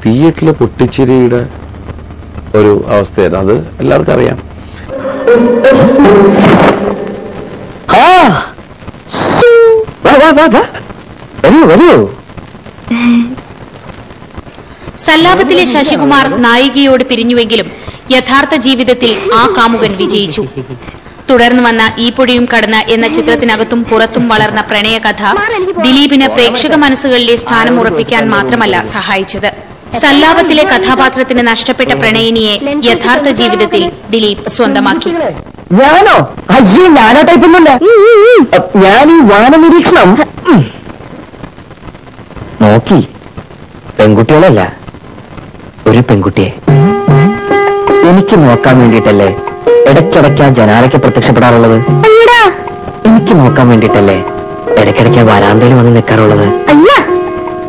തിയേറ്ററിലെ പൊട്ടിച്ചിരിയുടെ ഒരു അവസ്ഥയായിരുന്നു. അത് എല്ലാവർക്കും അറിയാം. സല്ലാപത്തിലെ ശശികുമാർ നായികയോട് പിരിഞ്ഞുവെങ്കിലും യഥാർത്ഥ ജീവിതത്തിൽ ആ കാമുകൻ വിജയിച്ചു. തുടർന്ന് വന്ന ഈ പൊഴിയും കടന്ന് എന്ന ചിത്രത്തിനകത്തും പുറത്തും വളർന്ന പ്രണയകഥ ദിലീപിന് പ്രേക്ഷക മനസ്സുകളിലെ സ്ഥാനം ഉറപ്പിക്കാൻ മാത്രമല്ല സഹായിച്ചത്. സല്ലാപത്തിലെ കഥാപാത്രത്തിന് നഷ്ടപ്പെട്ട പ്രണയിനിയെ യഥാർത്ഥ ജീവിതത്തിൽ ദിലീപ് സ്വന്തമാക്കി. ഞാനോ? അയ്യോ, ഞാനോ ടൈപ്പൊന്നുമില്ല. ഞാൻ ഈ വാനനിരീക്ഷണം നോക്കി. പെൺകുട്ടികളല്ല, ഒരു പെൺകുട്ടിയെ എനിക്ക് നോക്കാൻ വേണ്ടിയിട്ടല്ലേ ഇടയ്ക്കിടയ്ക്ക് ആ ജനാലയ്ക്ക് പ്രത്യക്ഷപ്പെടാറുള്ളത്? എനിക്ക് നോക്കാൻ വേണ്ടിയിട്ടല്ലേ ഇടയ്ക്കിടയ്ക്ക് വരാന്തയിൽ വന്ന് നിൽക്കാറുള്ളത്?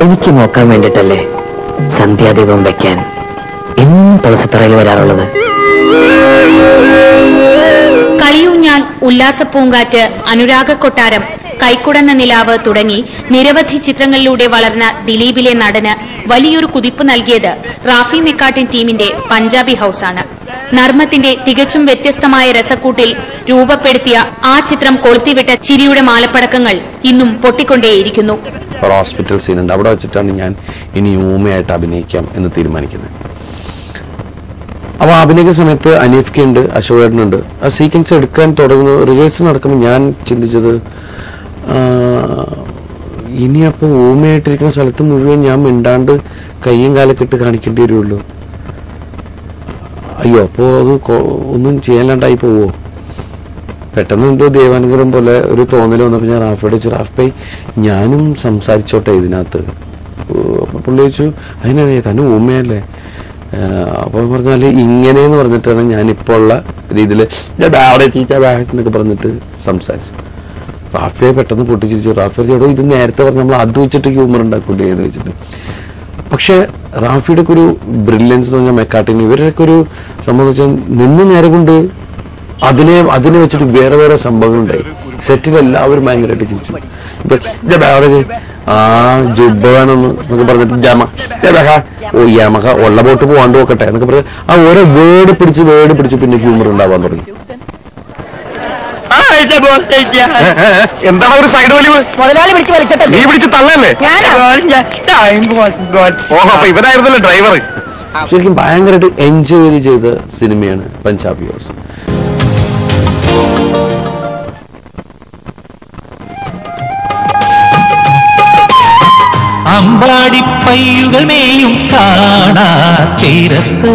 എനിക്ക് നോക്കാൻ വേണ്ടിയിട്ടല്ലേ സന്ധ്യാദീപം വെക്കാൻ എന്നും തുളസിത്തറയിൽ വരാറുള്ളത്? കളിയൂഞ്ഞാൽ, ഉല്ലാസപ്പൂങ്കാറ്റ്, അനുരാഗക്കൊട്ടാരം, കൈക്കുടന്ന നിലാവ് തുടങ്ങി നിരവധി ചിത്രങ്ങളിലൂടെ വളർന്ന ദിലീപിലെ നടന് വലിയൊരു കുതിപ്പ് നൽകിയത് റാഫി മെക്കാട്ടിൻ ടീമിന്റെ പഞ്ചാബി ഹൌസാണ്. നർമ്മത്തിന്റെ തികച്ചും വ്യത്യസ്തമായ രസക്കൂട്ടിൽ രൂപപ്പെടുത്തിയ ആ ചിത്രം കൊളുത്തിവിട്ട ചിരിയുടെ മാലപ്പടക്കങ്ങൾ ഇന്നും പൊട്ടിക്കൊണ്ടേയിരിക്കുന്നു. ഹോസ്പിറ്റൽ സീനുണ്ട്, അവിടെ വെച്ചിട്ടാണ് ഞാൻ ഇനി ഊമയായിട്ട് അഭിനയിക്കാം എന്ന് തീരുമാനിക്കുന്നത്. അപ്പൊ അഭിനയിക്കുന്ന സമയത്ത് അനീഫ്ക ഉണ്ട്, അശോകേട്ടനുണ്ട്. ആ സീക്വൻസ് എടുക്കാൻ തുടങ്ങുന്ന റിഹേഴ്സൽ നടക്കുമ്പോൾ ഞാൻ ചിന്തിച്ചത്, ഇനി അപ്പൊ ഊമയായിട്ടിരിക്കുന്ന സ്ഥലത്ത് മുഴുവൻ ഞാൻ മിണ്ടാണ്ട് കയ്യും കാലൊക്കെ ഇട്ട് കാണിക്കേണ്ടി വരുള്ളൂ. അയ്യോ, അപ്പോ അത് ഒന്നും ചെയ്യാനാണ്ടായി പോവോ? പെട്ടെന്ന് എന്തോ ദേവാനുഗ്രഹം പോലെ ഒരു തോന്നൽ വന്നപ്പോൾ ഞാൻ റാഫിയോട് ചോദിച്ചു, റാഫി ഞാനും സംസാരിച്ചോട്ടെ ഇതിനകത്ത്? പുള്ളി ചോദിച്ചു, അതിനതേ തന്നെ ഊമയല്ലേ? അപ്പൊ പറഞ്ഞാല് ഇങ്ങനെയെന്ന് പറഞ്ഞിട്ടാണ് ഞാനിപ്പോ ഉള്ള രീതിയിൽ എന്നൊക്കെ പറഞ്ഞിട്ട് സംസാരിച്ചു. റാഫിയെ പെട്ടെന്ന് പൊട്ടിച്ചിരിച്ചു. റാഫി ചേട്ടോ ഇത് നേരത്തെ പറഞ്ഞ നമ്മൾ അത് വെച്ചിട്ട് ഹ്യൂമർ ഉണ്ടാക്കൂലേ എന്ന് വെച്ചിട്ട്. പക്ഷെ റാഫിയുടെ ഒക്കെ ഒരു ബ്രില്യൻസ് എന്ന് പറഞ്ഞാൽ മെക്കാട്ടിന് ഇവരൊക്കെ ഒരു സംഭവം വെച്ചാൽ നിന്ന് നേരെ കൊണ്ട് അതിനെ വെച്ചിട്ട് വേറെ വേറെ സംഭവങ്ങളുണ്ടായി. സെറ്റിൽ എല്ലാവരും ഭയങ്കരമായിട്ട് ചിരിച്ചു. ആ ജുബ വേണമെന്ന് പറഞ്ഞിട്ട് യമഹ ഉള്ള ബോട്ട് പോകാണ്ട് നോക്കട്ടെ എന്നൊക്കെ പറഞ്ഞ് ആ ഓരോ വേർഡ് പിടിച്ച് പിന്നെ ഹ്യൂമർ ഉണ്ടാവാൻ തുടങ്ങി. എന്താണ് ഒരു സൈഡ് വലിവ്? മുതലാളി പിടിച്ച് വലിച്ചിട്ടല്ലേ? നീ പിടിച്ച് തള്ളല്ലേ? ഓഹോ, ഇവരായിരുന്നല്ലോ ഡ്രൈവർ. ശരിക്കും ഭയങ്കരമായിട്ട് എൻജോയ് ചെയ്ത സിനിമയാണ് പഞ്ചാബി ഹൗസ്. അമ്പാടിപ്പയ്യുകൾ മേയും കാണാ തീരത്ത്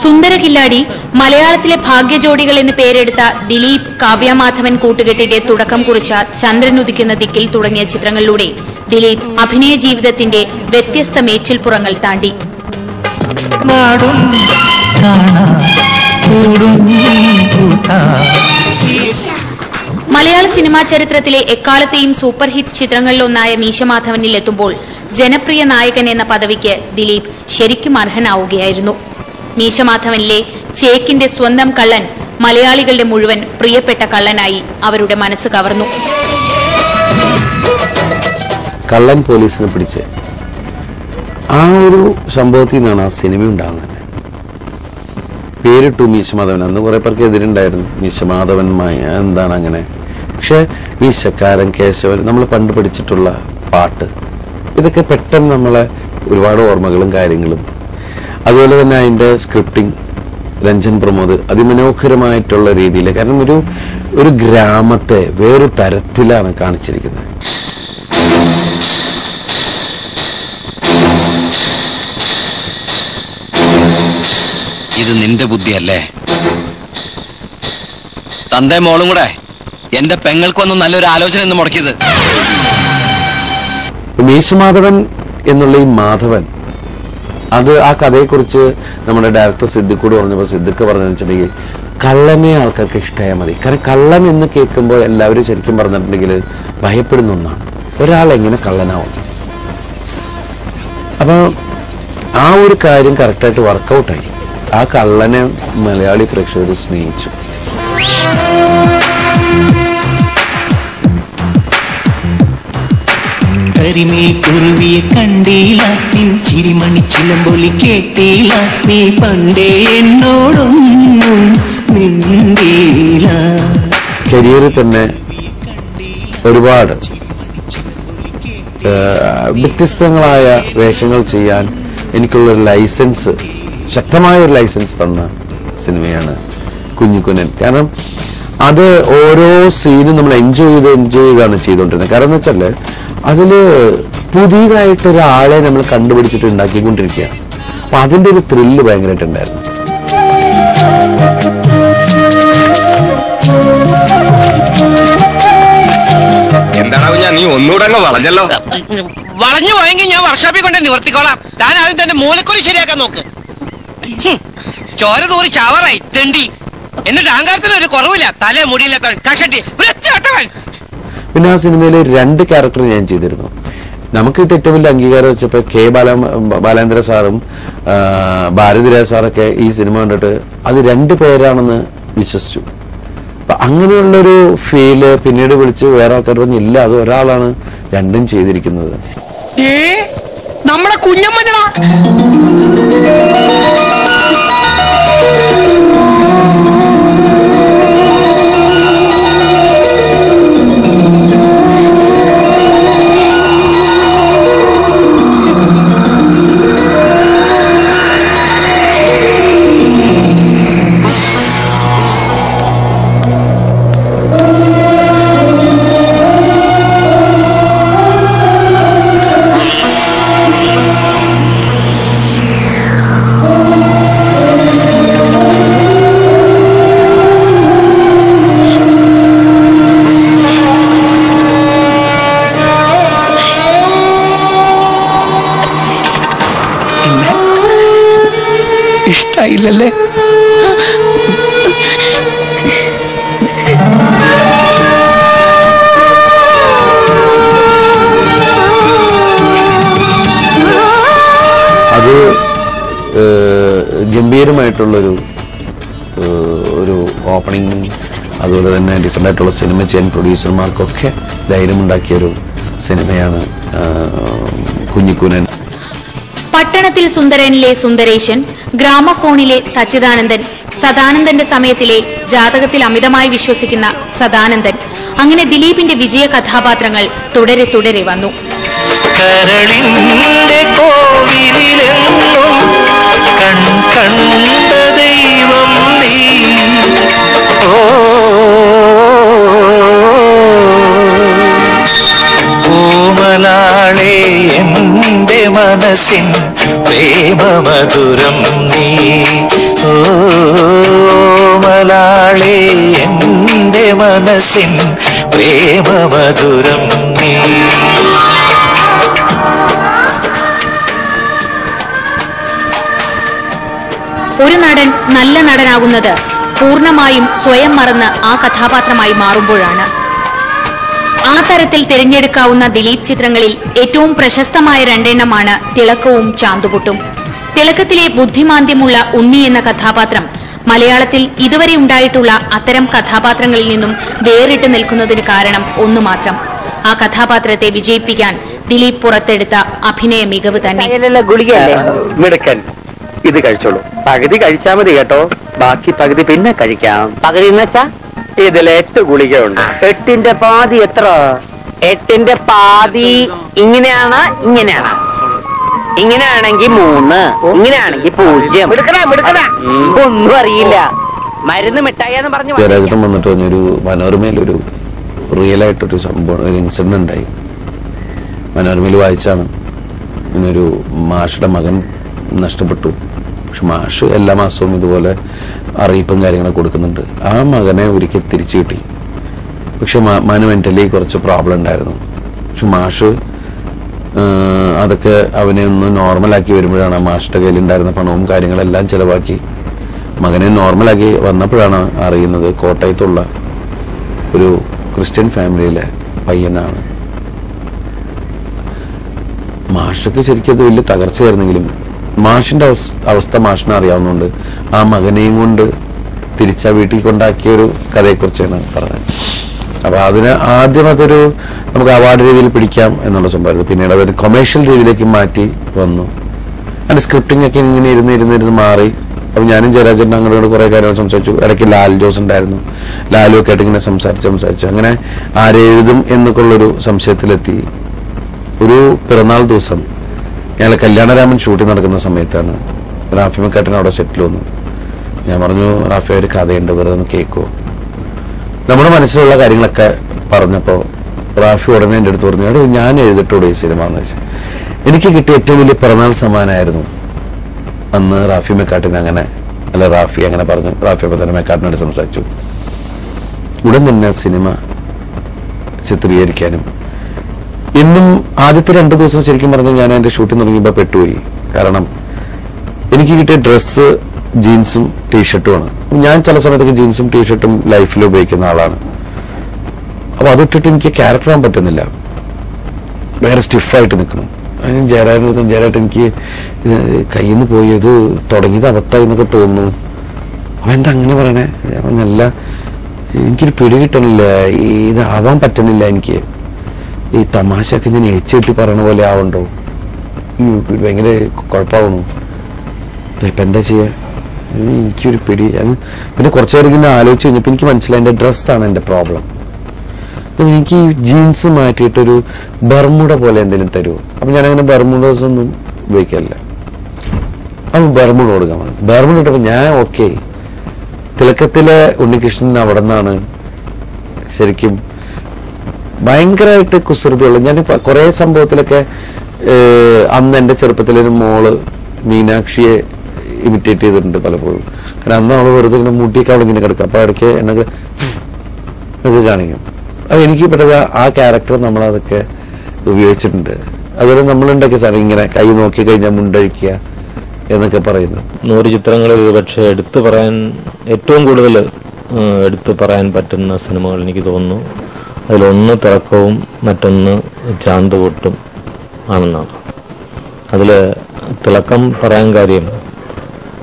സുന്ദരകില്ലാടി, മലയാളത്തിലെ ഭാഗ്യജോഡികൾ എന്ന് പേരെടുത്ത ദിലീപ് കാവ്യമാധവൻ കൂട്ടുകെട്ടിന്റെ തുടക്കം കുറിച്ച ചന്ദ്രനുദിക്കുന്ന ദിക്കിൽ തുടങ്ങിയ ചിത്രങ്ങളിലൂടെ ദിലീപ് അഭിനയ ജീവിതത്തിന്റെ വ്യത്യസ്ത മേച്ചിൽപ്പുറങ്ങൾ താണ്ടി. മലയാള സിനിമാ ചരിത്രത്തിലെ എക്കാലത്തെയും സൂപ്പർ ഹിറ്റ് ചിത്രങ്ങളിലൊന്നായ മീശമാധവനിൽ എത്തുമ്പോൾ ജനപ്രിയ നായകൻ എന്ന പദവിക്ക് ദിലീപ് ശരിക്കും അർഹനാവുകയായിരുന്നു. മീശമാധവനിലെ ചേക്കിന്റെ സ്വന്തം കള്ളൻ മലയാളികളുടെ മുഴുവൻ പ്രിയപ്പെട്ട കള്ളനായി അവരുടെ മനസ്സ് കവർന്നു. കള്ളൻ പോലീസിനെ പിടിച്ച് ആ ഒരു സംഭവത്തിൽ നിന്നാണ് ആ സിനിമ ഉണ്ടാകുന്നത്. പേരിട്ടു മീശമാധവൻ. അന്ന് കുറെ പേർക്ക് എതിരുണ്ടായിരുന്നു, മീശമാധവൻ എന്താണ് അങ്ങനെ. പക്ഷെ മീശക്കാരൻ, കേശവൻ, നമ്മൾ പണ്ട് പഠിച്ചിട്ടുള്ള പാട്ട്, ഇതൊക്കെ പെട്ടെന്ന് നമ്മളെ ഒരുപാട് ഓർമ്മകളും കാര്യങ്ങളും. അതുപോലെ തന്നെ അതിന്റെ സ്ക്രിപ്റ്റിംഗ് രഞ്ജൻ പ്രമോദ് അതിമനോഹരമായിട്ടുള്ള രീതിയിൽ, കാരണം ഒരു ഗ്രാമത്തെ വേറൊരു തരത്തിലാണ് കാണിച്ചിരിക്കുന്നത്. ഇത് നിന്റെ ബുദ്ധിയല്ലേ? തന്റെ മോളും കൂടെ എന്റെ പെങ്ങൾക്കൊന്നും നല്ലൊരു ആലോചന എന്ന് മുടക്കിയത്. മീശമാധവൻ എന്നുള്ള ഈ മാധവൻ, അത് ആ കഥയെക്കുറിച്ച് നമ്മുടെ ഡയറക്ടർ സിദ്ദിഖോട് പറഞ്ഞപ്പോൾ സിദ്ദിഖ് പറഞ്ഞതെന്ന് വെച്ചിട്ടുണ്ടെങ്കിൽ കള്ളനെ ആൾക്കാർക്ക് ഇഷ്ടമായാൽ മതി. കാരണം കള്ളൻ എന്ന് കേൾക്കുമ്പോൾ എല്ലാവരും ശരിക്കും പറഞ്ഞിട്ടുണ്ടെങ്കിൽ ഭയപ്പെടുന്ന ഒന്നാണ്. ഒരാൾ എങ്ങനെ കള്ളനാവും? അപ്പൊ ആ ഒരു കാര്യം കറക്റ്റായിട്ട് വർക്കൗട്ടായി. ആ കള്ളനെ മലയാളി പ്രേക്ഷകർ സ്നേഹിച്ചു. കരിമീ കുരുവിയെ കണ്ടില്ല, നിൻ ചിരിമണി ചിലമ്പൊലി കേട്ടില്ല, നീ പണ്ടേ എന്നോടൊന്നും മിണ്ടിയില്ല. കരിയറിൽ തന്നെ ഒരുപാട് വ്യത്യസ്തങ്ങളായ വേഷങ്ങൾ ചെയ്യാൻ എനിക്കുള്ളൊരു ലൈസൻസ്, ശക്തമായ ഒരു ലൈസൻസ് തന്ന സിനിമയാണ് കുഞ്ഞിക്കുഞ്ഞൻ. കാരണം അത് ഓരോ സീനും നമ്മൾ എൻജോയ് ചെയ്താണ് ചെയ്തുകൊണ്ടിരുന്നത്. കാരണം എന്ന് വെച്ചാൽ അതില് പുതിയതായിട്ടൊരാളെ നമ്മൾ കണ്ടുപിടിച്ചിട്ട് ഉണ്ടാക്കിക്കൊണ്ടിരിക്കുകയാണ്. അപ്പൊ അതിന്റെ ഒരു ത്രില്ല് ഭയങ്കരമായിട്ടുണ്ടായിരുന്നു. എന്താണോ ഞാൻ നീ ഒന്നുകൂടെ അങ്ങ് വളഞ്ഞല്ലോ. വളഞ്ഞു പോയെങ്കിൽ ഞാൻ വർക്ക്ഷോപ്പിൽ കൊണ്ട് നിവർത്തിക്കോളാം. താൻ ആദ്യം തന്നെ മൂലക്കുറി ശരിയാക്കാൻ നോക്ക്. ചോര തൂറി ചാവറായി തെണ്ടി. എന്നിട്ട് അഹങ്കാരത്തിന് ഒരു കുറവില്ല. തല മുടിയില്ലാത്തവൻ, കഷട്ടി, വൃത്തികെട്ടവൻ. പിന്നെ ആ സിനിമയിൽ 2 ക്യാരക്ടർ ഞാൻ ചെയ്തിരുന്നു. നമുക്ക് കിട്ടിയ ഏറ്റവും വലിയ അംഗീകാരം വെച്ചപ്പോ ബാലേന്ദ്ര സാറും ഭാരതിരാജ സാറൊക്കെ ഈ സിനിമ കണ്ടിട്ട് അത് 2 പേരാണെന്ന് വിശ്വസിച്ചു. അപ്പൊ അങ്ങനെയുള്ളൊരു ഫീല് പിന്നീട് വിളിച്ച് വേറെ ആൾക്കാർ പറഞ്ഞില്ല, അത് ഒരാളാണ് 2ഉം ചെയ്തിരിക്കുന്നത്. നമ്മുടെ കുഞ്ഞമ്മനാ. ഇഷ്ടമായില്ലല്ലേ? അത് ഗംഭീരമായിട്ടുള്ളൊരു ഓപ്പണിംഗ്, അതുപോലെ തന്നെ ഡിഫറെന്റ് ആയിട്ടുള്ള സിനിമ ചെയ്യാൻ പ്രൊഡ്യൂസർമാർക്കൊക്കെ ധൈര്യമുണ്ടാക്കിയൊരു സിനിമയാണ് കുഞ്ഞിക്കുഞ്ഞൻ. പട്ടണത്തിൽ സുന്ദരനിലെ സുന്ദരേശൻ, ഗ്രാമഫോണിലെ സച്ചിദാനന്ദൻ, സദാനന്ദന്റെ സമയത്തിലെ ജാതകത്തിൽ അമിതമായി വിശ്വസിക്കുന്ന സദാനന്ദൻ, അങ്ങനെ ദിലീപിന്റെ വിജയ കഥാപാത്രങ്ങൾ തുടരെ തുടരെ വന്നു. കരളിന്റെ കോവിലെന്നും കണ്ട ദൈവം നീ, കോമലാളെ എന്റെ മനസ്സിൻ പ്രേമമധുരം നീ, കോമലാളെ എന്റെ മനസ്സിൻ പ്രേമമധുരം നീ. ഒരു നടൻ നല്ല നടനാകുന്നത് പൂർണ്ണമായും സ്വയം മറന്ന് ആ കഥാപാത്രമായി മാറുമ്പോഴാണ്. ആ തരത്തിൽ തിരഞ്ഞെടുക്കാവുന്ന ദിലീപ് ചിത്രങ്ങളിൽ ഏറ്റവും പ്രശസ്തമായ 2 എണ്ണമാണ് തിളക്കവും ചാന്തുപൊട്ടും. തിളക്കത്തിലെ ബുദ്ധിമാന്ദ്യമുള്ള ഉണ്ണി എന്ന കഥാപാത്രം മലയാളത്തിൽ ഇതുവരെ ഉണ്ടായിട്ടുള്ള അത്തരം കഥാപാത്രങ്ങളിൽ നിന്നും വേറിട്ട് നിൽക്കുന്നതിന് കാരണം ഒന്നു മാത്രം, ആ കഥാപാത്രത്തെ വിജയിപ്പിക്കാൻ ദിലീപ് പുറത്തെടുത്ത അഭിനയ മികവ് തന്നെ. മിടുക്കൻ, ഇത് കഴിച്ചോളൂ. പകുതി കഴിച്ചാൽ മതി കേട്ടോ, ബാക്കി പകുതി പിന്നെ കഴിക്കാം. പകുതി എന്ന് വെച്ചാ ഇതിൽ 8 ഗുളികയുണ്ട്. 8ന്റെ പാതി എത്ര? 8ന്റെ പാതി ഇങ്ങനെയാണ്, ഇങ്ങനെയാണ്. ഇങ്ങനെയാണെങ്കിൽ 3, ഇങ്ങനെയാണെങ്കിൽ 0. ഒന്നും അറിയില്ല. മരുന്ന് മിഠായിന്ന് പറഞ്ഞു. ജയരാജൻ വന്നിട്ട് പറഞ്ഞൊരു മനോരമയിലൊരു റിയൽ ആയിട്ടൊരു സംഭവം, ഒരു ഇൻസിഡന്റ് ഉണ്ടായി. മനോരമയിൽ വായിച്ചാണ്, ഇങ്ങനൊരു മാഷുടെ മകൻ നഷ്ടപ്പെട്ടു. പക്ഷെ മാഷ് എല്ലാ മാസവും ഇതുപോലെ അറിയിപ്പും കാര്യങ്ങളൊക്കെ കൊടുക്കുന്നുണ്ട്. ആ മകനെ ഒരിക്കൽ തിരിച്ചു കിട്ടി. പക്ഷെ മനു മെന്റലി കുറച്ച് പ്രോബ്ലം ഉണ്ടായിരുന്നു. പക്ഷെ മാഷ് അതൊക്കെ അവനെ ഒന്ന് നോർമലാക്കി വരുമ്പോഴാണ് ആ മാഷിന്റെ കയ്യിലുണ്ടായിരുന്ന പണവും കാര്യങ്ങളെല്ലാം ചെലവാക്കി മകനെ നോർമലാക്കി വന്നപ്പോഴാണ് അറിയുന്നത് കോട്ടയത്തുള്ള ഒരു ക്രിസ്ത്യൻ ഫാമിലിയിലെ പയ്യനാണ്. മാഷക്ക് ശരിക്കും അത് വലിയ തകർച്ചയായിരുന്നെങ്കിലും മാഷിന്റെ അവസ്ഥ മാഷിനെ അറിയാവുന്നതുകൊണ്ട് ആ മകനെയും കൊണ്ട് തിരിച്ചാ വീട്ടിൽ കൊണ്ടാക്കിയ ഒരു കഥയെക്കുറിച്ചാണ് പറഞ്ഞത്. അപ്പൊ അതിന് ആദ്യം അതൊരു നമുക്ക് അവാർഡ് രീതിയിൽ പിടിക്കാം എന്നുള്ള സംഭവമായിരുന്നു. പിന്നീട് അതൊരു കൊമേഴ്ഷ്യൽ രീതിയിലേക്ക് മാറ്റി വന്നു. അതിന്റെ സ്ക്രിപ്റ്റിംഗ് ഒക്കെ ഇങ്ങനെ ഇരുന്ന് മാറി. അപ്പൊ ഞാനും ജയരാജൻ അങ്ങോട്ട് കുറെ കാര്യങ്ങൾ സംസാരിച്ചു. ഇടയ്ക്ക് ലാൽ ജോസ് ഉണ്ടായിരുന്നു. ലാലു ഒക്കെ ആയിട്ട് ഇങ്ങനെ സംസാരിച്ചു അങ്ങനെ ആരെഴുതും എന്നൊക്കെയുള്ളൊരു സംശയത്തിലെത്തി. ഒരു പിറന്നാൾ ദിവസം ഞങ്ങൾ കല്യാണരാമൻ ഷൂട്ടിംഗ് നടക്കുന്ന സമയത്താണ് റാഫി മെക്കാട്ടിന് അവിടെ സെറ്റിൽ വന്നു. ഞാൻ പറഞ്ഞു, റാഫി ഒരു കഥയുണ്ട്, വെറുതെ ഒന്ന് കേൾക്കുമോ? നമ്മുടെ മനസ്സിലുള്ള കാര്യങ്ങളൊക്കെ പറഞ്ഞപ്പോൾ റാഫി ഉടനെ എൻ്റെ അടുത്ത് പറഞ്ഞു, എടോ ഞാൻ എഴുതിട്ടോടെ ഈ സിനിമ എന്ന് വെച്ചാൽ. എനിക്ക് കിട്ടിയ ഏറ്റവും വലിയ പിറന്നാൾ സമ്മാനമായിരുന്നു അന്ന് റാഫി മെക്കാട്ടിന് റാഫി അങ്ങനെ പറഞ്ഞു. റാഫി അപ്പോൾ തന്നെ മെക്കാട്ടിനോട് സംസാരിച്ചു. ഉടൻ തന്നെ സിനിമ ചിത്രീകരിക്കാനും ഇന്നും ആദ്യത്തെ 2 ദിവസം ശരിക്കും പറഞ്ഞാൽ ഞാൻ എൻ്റെ ഷൂട്ടിംഗ് തുടങ്ങിയപ്പോൾ പെട്ടുപോയി. കാരണം എനിക്ക് കിട്ടിയ ഡ്രസ്സ് ജീൻസും ടീഷർട്ടുമാണ്. ഞാൻ ചില സമയത്തൊക്കെ ജീൻസും ടീഷർട്ടും ലൈഫിൽ ഉപയോഗിക്കുന്ന ആളാണ്. അപ്പൊ അതിട്ടിട്ട് എനിക്ക് ക്യാരക്ടർ ആവാൻ പറ്റുന്നില്ല. വേറെ സ്റ്റിഫായിട്ട് നിൽക്കണം. അതിന് ജയരായിട്ട് എനിക്ക് കയ്യിൽ നിന്ന് പോയി ഇത് തുടങ്ങിയത് അബദ്ധമായി എന്നൊക്കെ തോന്നുന്നു. അവൻ എന്താ അങ്ങനെ പറയണേ? നല്ല എനിക്കൊരു പിടി കിട്ടണില്ല, ഇത് ആവാൻ പറ്റുന്നില്ല. എനിക്ക് ഈ തമാശയൊക്കെ ഞാൻ ഏച്ചിട്ട് പറയണ പോലെ ആവണ്ടോ? ഭയങ്കര കുഴപ്പമാവണു. ഇപ്പൊ എന്താ ചെയ്യാ? എനിക്കൊരു പിടി. പിന്നെ കുറച്ചു നേരം ഇങ്ങനെ ആലോചിച്ച് കഴിഞ്ഞപ്പോൾ എനിക്ക് മനസ്സിലായി എന്റെ ഡ്രസ്സാണ് എന്റെ പ്രോബ്ലം. എനിക്ക് ഈ ജീൻസ് മാറ്റിയിട്ടൊരു ബർമുഡ പോലെ എന്തെങ്കിലും തരുമോ? അപ്പൊ ഞാനങ്ങനെ ബർമുഡസ് ഒന്നും ഉപയോഗിക്കാറില്ല. അപ്പൊ ബർമുഡ കൊടുക്കാൻ ബർമുഡ ഇട്ടപ്പോ ഞാൻ ഓക്കെ. തിലക്കത്തിലെ ഉണ്ണികൃഷ്ണൻ അവിടെ നിന്നാണ് ശരിക്കും ഭയങ്കരമായിട്ട് കുസൃതിയുള്ള. ഞാൻ കുറെ സംഭവത്തിലൊക്കെ അന്ന് എന്റെ ചെറുപ്പത്തിലൊരു മോള് മീനാക്ഷിയെ ഇമിറ്റേറ്റ് ചെയ്തിട്ടുണ്ട് പലപ്പോഴും. കാരണം അന്ന് അവള് വെറുതെ ഇങ്ങനെ മുട്ടിയൊക്കെ അവളിങ്ങനെ കിടക്കുക. അപ്പൊ ഇടയ്ക്ക് എന്നൊക്കെ കാണിക്കും. അപ്പൊ എനിക്ക് പെട്ടത് ആ ക്യാരക്ടർ നമ്മളതൊക്കെ ഉപയോഗിച്ചിട്ടുണ്ട്. അതുപോലെ നമ്മളുണ്ടാക്കിയ സാധനം ഇങ്ങനെ കൈ നോക്കി കഴിഞ്ഞാൽ മുണ്ടഴിക്കുക എന്നൊക്കെ പറയുന്നു. 100 ചിത്രങ്ങളിൽ പക്ഷെ എടുത്തു പറയാൻ ഏറ്റവും കൂടുതൽ എടുത്തു പറയാൻ പറ്റുന്ന സിനിമകൾ എനിക്ക് തോന്നുന്നു അതിലൊന്ന് തിളക്കവും മറ്റൊന്ന് ചാന്തുപൊട്ടും ആണെന്നാണ്. അതില് തിളക്കം പറയാൻ കാര്യം,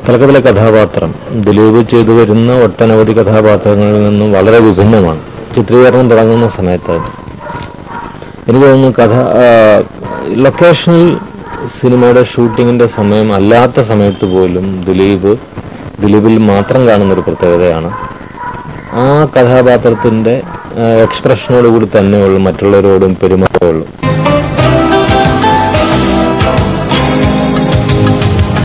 തിളക്കത്തിലെ കഥാപാത്രം ദിലീപ് ചെയ്തു വരുന്ന ഒട്ടനവധി കഥാപാത്രങ്ങളിൽ നിന്നും വളരെ വിഭിന്നമാണ്. ചിത്രീകരണം തുടങ്ങുന്ന സമയത്ത് എനിക്ക് തോന്നുന്നു ലൊക്കേഷനിൽ സിനിമയുടെ ഷൂട്ടിങ്ങിന്റെ സമയം അല്ലാത്ത സമയത്ത് പോലും ദിലീപിൽ മാത്രം കാണുന്നൊരു പ്രത്യേകതയാണ് ആ കഥാപാത്രത്തിന്റെ എക്സ്പ്രഷനോടുകൂടി തന്നെ ഉള്ളു മറ്റുള്ളവരോടും പെരുമാറുള്ളൂ.